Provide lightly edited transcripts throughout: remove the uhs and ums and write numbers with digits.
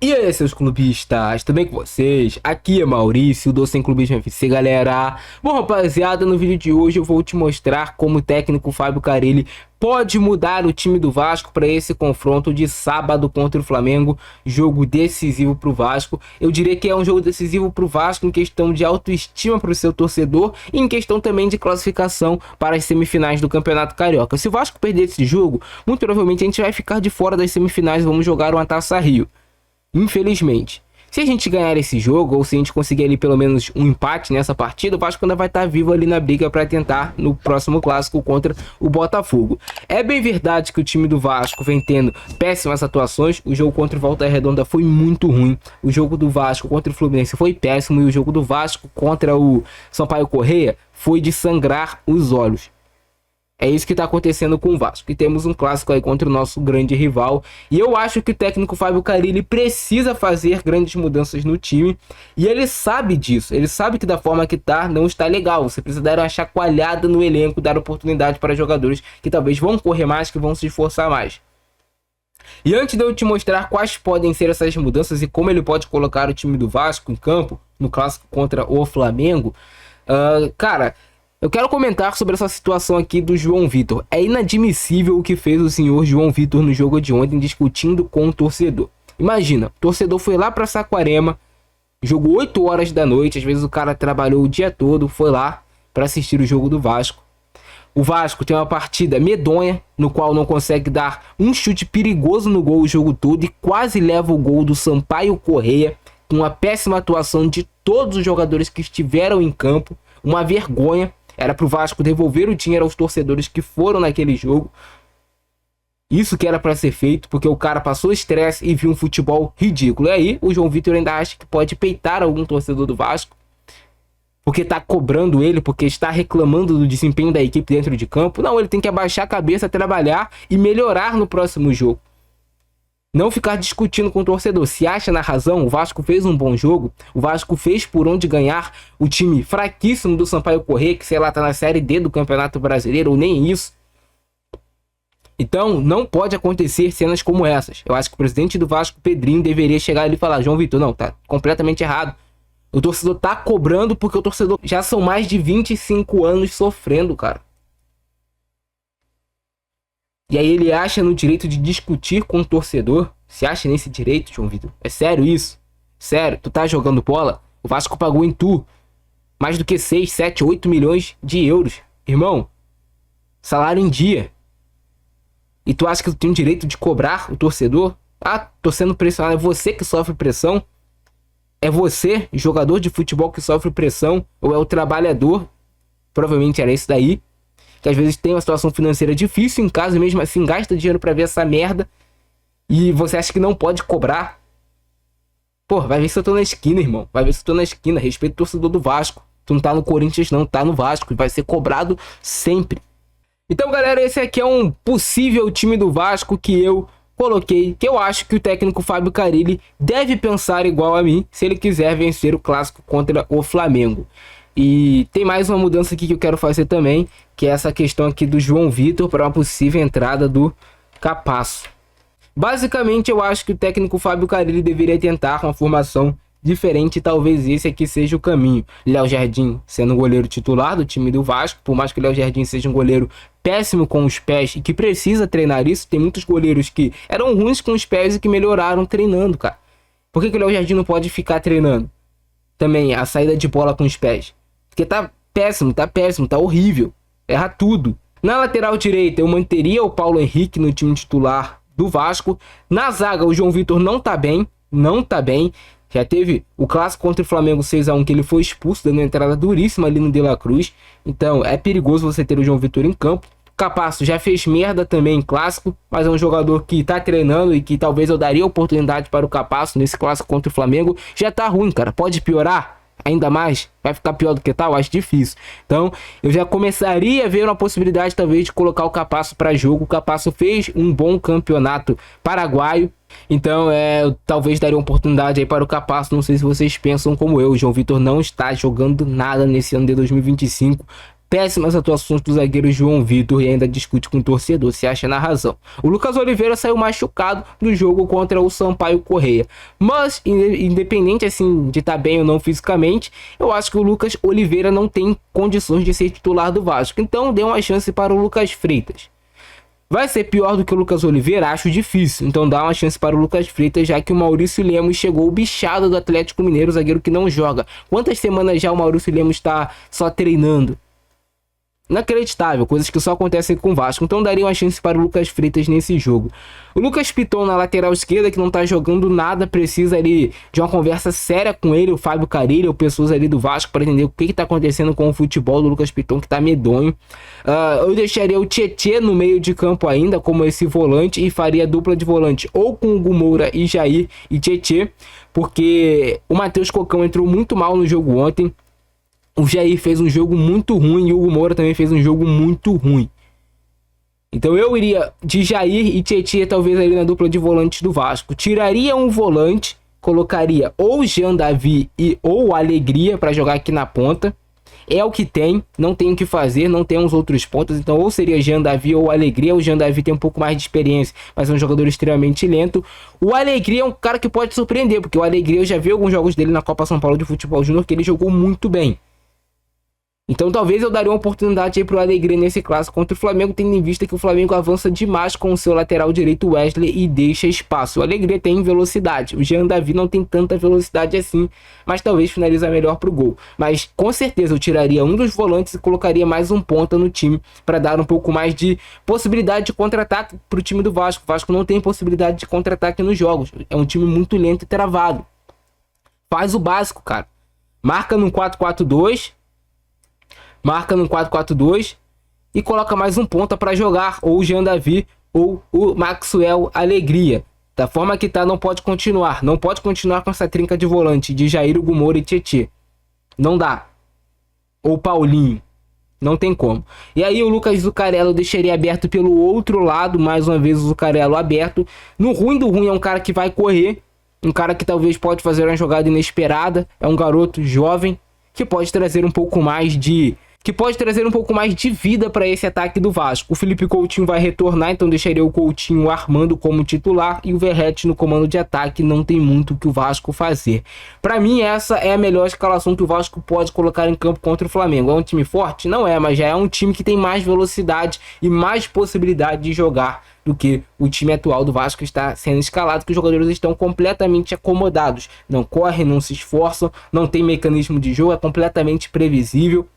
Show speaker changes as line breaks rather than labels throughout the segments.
E aí, seus clubistas, tudo bem com vocês? Aqui é Maurício, do Sem Clubismo FC, galera. Bom, rapaziada, no vídeo de hoje eu vou te mostrar como o técnico Fábio Carille pode mudar o time do Vasco para esse confronto de sábado contra o Flamengo, jogo decisivo para o Vasco. Eu diria que é um jogo decisivo para o Vasco em questão de autoestima para o seu torcedor e em questão também de classificação para as semifinais do Campeonato Carioca. Se o Vasco perder esse jogo, muito provavelmente a gente vai ficar de fora das semifinais e vamos jogar uma Taça Rio. Infelizmente, se a gente ganhar esse jogo, ou se a gente conseguir ali pelo menos um empate nessa partida, o Vasco ainda vai estar vivo ali na briga para tentar no próximo clássico contra o Botafogo. É bem verdade que o time do Vasco vem tendo péssimas atuações. O jogo contra o Volta Redonda foi muito ruim. O jogo do Vasco contra o Fluminense foi péssimo. E o jogo do Vasco contra o Sampaio Corrêa foi de sangrar os olhos. É isso que está acontecendo com o Vasco. E temos um clássico aí contra o nosso grande rival. E eu acho que o técnico Fábio Carille precisa fazer grandes mudanças no time. E ele sabe disso. Ele sabe que da forma que tá, não está legal. Você precisa dar uma chacoalhada no elenco, dar oportunidade para jogadores que talvez vão correr mais, que vão se esforçar mais. E antes de eu te mostrar quais podem ser essas mudanças e como ele pode colocar o time do Vasco em campo no clássico contra o Flamengo, eu quero comentar sobre essa situação aqui do João Vitor. É inadmissível o que fez o senhor João Vitor no jogo de ontem, discutindo com o torcedor. Imagina, o torcedor foi lá para Saquarema, jogou 8 horas da noite, às vezes o cara trabalhou o dia todo, foi lá para assistir o jogo do Vasco. O Vasco tem uma partida medonha, no qual não consegue dar um chute perigoso no gol o jogo todo e quase leva o gol do Sampaio Corrêa, com uma péssima atuação de todos os jogadores que estiveram em campo, uma vergonha. Era pro Vasco devolver o dinheiro aos torcedores que foram naquele jogo. Isso que era para ser feito, porque o cara passou estresse e viu um futebol ridículo. E aí o João Vitor ainda acha que pode peitar algum torcedor do Vasco, porque tá cobrando ele, porque está reclamando do desempenho da equipe dentro de campo. Não, ele tem que abaixar a cabeça, trabalhar e melhorar no próximo jogo. Não ficar discutindo com o torcedor. Se acha na razão, o Vasco fez um bom jogo. O Vasco fez por onde ganhar. O time fraquíssimo do Sampaio Corrêa, que sei lá, tá na Série D do Campeonato Brasileiro, ou nem isso. Então, não pode acontecer cenas como essas. Eu acho que o presidente do Vasco, Pedrinho, deveria chegar ali e falar: João Vitor, não, tá completamente errado. O torcedor tá cobrando porque o torcedor já são mais de 25 anos sofrendo, cara. E aí ele acha no direito de discutir com o torcedor. Se acha nesse direito, João Vitor? É sério isso? Sério? Tu tá jogando bola? O Vasco pagou em tu mais do que 6, 7, 8 milhões de euros. Irmão, salário em dia. E tu acha que tu tem o direito de cobrar o torcedor? Ah, tô sendo pressionado. É você que sofre pressão? É você, jogador de futebol, que sofre pressão? Ou é o trabalhador? Provavelmente era esse daí, que às vezes tem uma situação financeira difícil em casa e mesmo assim gasta dinheiro pra ver essa merda. E você acha que não pode cobrar? Pô, vai ver se eu tô na esquina, irmão. Vai ver se eu tô na esquina. Respeita o torcedor do Vasco. Tu não tá no Corinthians não, tá no Vasco. E vai ser cobrado sempre. Então, galera, esse aqui é um possível time do Vasco que eu coloquei. Que eu acho que o técnico Fábio Carille deve pensar igual a mim se ele quiser vencer o clássico contra o Flamengo. E tem mais uma mudança aqui que eu quero fazer também, que é essa questão aqui do João Vitor para uma possível entrada do Capasso. Basicamente, eu acho que o técnico Fábio Carille deveria tentar uma formação diferente, e talvez esse aqui seja o caminho. Léo Jardim sendo o goleiro titular do time do Vasco, por mais que o Léo Jardim seja um goleiro péssimo com os pés e que precisa treinar isso, tem muitos goleiros que eram ruins com os pés e que melhoraram treinando, cara. Por que o Léo Jardim não pode ficar treinando também a saída de bola com os pés? Porque tá péssimo, tá horrível. Erra tudo. Na lateral direita, eu manteria o Paulo Henrique no time titular do Vasco. Na zaga, o João Vitor não tá bem. Já teve o clássico contra o Flamengo 6-1, que ele foi expulso, dando uma entrada duríssima ali no De La Cruz. Então, é perigoso você ter o João Vitor em campo. Capasso já fez merda também em clássico, mas é um jogador que tá treinando e que talvez eu daria oportunidade para o Capasso nesse clássico contra o Flamengo. Já tá ruim, cara. Pode piorar ainda mais? Vai ficar pior do que tal? Acho difícil. Então, eu já começaria a ver uma possibilidade talvez de colocar o Capasso para jogo. O Capasso fez um bom campeonato paraguaio. Então, eu talvez daria uma oportunidade aí para o Capasso. Não sei se vocês pensam como eu. O João Vitor não está jogando nada nesse ano de 2025. péssimas atuações do zagueiro João Vitor e ainda discute com o torcedor, se acha na razão. O Lucas Oliveira saiu machucado do jogo contra o Sampaio Corrêa, mas independente assim de estar bem ou não fisicamente, eu acho que o Lucas Oliveira não tem condições de ser titular do Vasco, então dê uma chance para o Lucas Freitas. Vai ser pior do que o Lucas Oliveira? Acho difícil. Então dá uma chance para o Lucas Freitas, já que o Maurício Lemos chegou bichado do Atlético Mineiro, zagueiro que não joga. Quantas semanas já o Maurício Lemos está só treinando? Inacreditável, coisas que só acontecem com o Vasco. Então daria uma chance para o Lucas Freitas nesse jogo. O Lucas Piton na lateral esquerda, que não tá jogando nada, precisa ali de uma conversa séria com ele, o Fábio Carille, ou pessoas ali do Vasco, para entender o que tá acontecendo com o futebol do Lucas Piton, que tá medonho. Eu deixaria o Tietê no meio de campo ainda, como esse volante, e faria dupla de volante ou com o Hugo Moura e Jair e Tietê, porque o Matheus Cocão entrou muito mal no jogo ontem. O Jair fez um jogo muito ruim e o Hugo Moura também fez um jogo muito ruim. Então eu iria de Jair e Tietê talvez ali na dupla de volantes do Vasco. Tiraria um volante, colocaria ou Jean Davi ou Alegria para jogar aqui na ponta. É o que tem, não tem o que fazer, não tem uns outros pontos. Então ou seria Jean Davi ou Alegria. O Jean Davi tem um pouco mais de experiência, mas é um jogador extremamente lento. O Alegria é um cara que pode surpreender, porque o Alegria eu já vi alguns jogos dele na Copa São Paulo de Futebol Júnior que ele jogou muito bem. Então talvez eu daria uma oportunidade aí pro Alegria nesse clássico contra o Flamengo, tendo em vista que o Flamengo avança demais com o seu lateral direito Wesley e deixa espaço. O Alegria tem velocidade, o Jean Davi não tem tanta velocidade assim, mas talvez finaliza melhor pro gol. Mas com certeza eu tiraria um dos volantes e colocaria mais um ponta no time para dar um pouco mais de possibilidade de contra-ataque pro time do Vasco. O Vasco não tem possibilidade de contra-ataque nos jogos, é um time muito lento e travado. Faz o básico, cara. Marca no 4-4-2. Marca no 4-4-2 e coloca mais um ponta para jogar, ou o Jean Davi ou o Maxwell Alegria. Da forma que tá, não pode continuar. Não pode continuar com essa trinca de volante de Jair, Hugo Moura e Tietê. Não dá. Ou Paulinho. Não tem como. E aí o Lucas Zucarello eu deixaria aberto pelo outro lado. Mais uma vez o Zucarello aberto. No ruim do ruim é um cara que vai correr. Um cara que talvez pode fazer uma jogada inesperada. É um garoto jovem que pode trazer um pouco mais de vida para esse ataque do Vasco. O Felipe Coutinho vai retornar, então deixaria o Coutinho armando como titular e o Verratti no comando de ataque. Não tem muito o que o Vasco fazer. Para mim, essa é a melhor escalação que o Vasco pode colocar em campo contra o Flamengo. É um time forte? Não é, mas já é um time que tem mais velocidade e mais possibilidade de jogar do que o time atual do Vasco está sendo escalado, que os jogadores estão completamente acomodados. Não correm, não se esforçam, não tem mecanismo de jogo, é completamente previsível.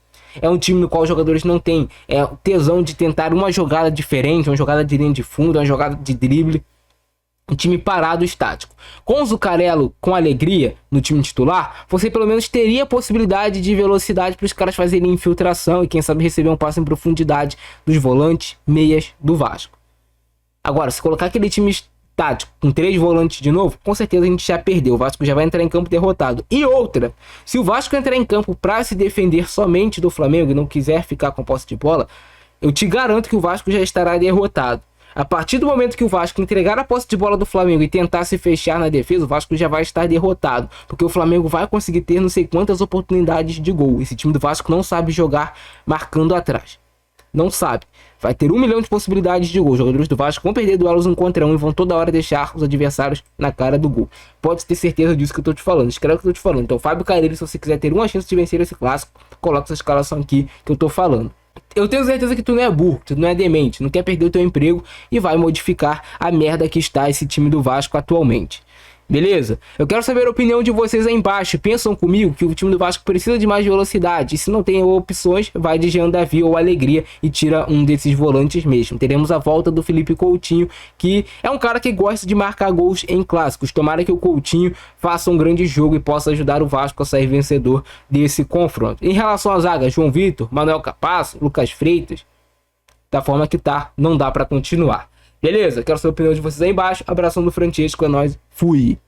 É um time no qual os jogadores não têm tesão de tentar uma jogada diferente, uma jogada de linha de fundo, uma jogada de drible. Um time parado, estático. Com o Zucarello, com Alegria no time titular, você pelo menos teria a possibilidade de velocidade para os caras fazerem infiltração e quem sabe receber um passe em profundidade dos volantes, meias do Vasco. Agora, se colocar aquele time tático com 3 volantes de novo, com certeza a gente já perdeu. O Vasco já vai entrar em campo derrotado. E outra, se o Vasco entrar em campo para se defender somente do Flamengo e não quiser ficar com posse de bola, eu te garanto que o Vasco já estará derrotado. A partir do momento que o Vasco entregar a posse de bola do Flamengo e tentar se fechar na defesa, o Vasco já vai estar derrotado, porque o Flamengo vai conseguir ter não sei quantas oportunidades de gol. Esse time do Vasco não sabe jogar marcando atrás. Não sabe. Vai ter 1 milhão de possibilidades de gol. Os jogadores do Vasco vão perder duelos 1 contra 1 e vão toda hora deixar os adversários na cara do gol. Pode ter certeza disso que eu tô te falando. Escreve o que eu tô te falando. Então, Fábio Carille, se você quiser ter uma chance de vencer esse clássico, coloca essa escalação aqui que eu tô falando. Eu tenho certeza que tu não é burro, tu não é demente, não quer perder o teu emprego e vai modificar a merda que está esse time do Vasco atualmente. Beleza? Eu quero saber a opinião de vocês aí embaixo. Pensam comigo que o time do Vasco precisa de mais velocidade? E se não tem opções, vai de Jean Davi ou Alegria e tira um desses volantes mesmo. Teremos a volta do Felipe Coutinho, que é um cara que gosta de marcar gols em clássicos. Tomara que o Coutinho faça um grande jogo e possa ajudar o Vasco a sair vencedor desse confronto. Em relação à zaga, João Vitor, Manuel Capasso, Lucas Freitas, da forma que tá, não dá pra continuar. Beleza? Quero saber a opinião de vocês aí embaixo. Abração do Francesco, é nóis. Fui!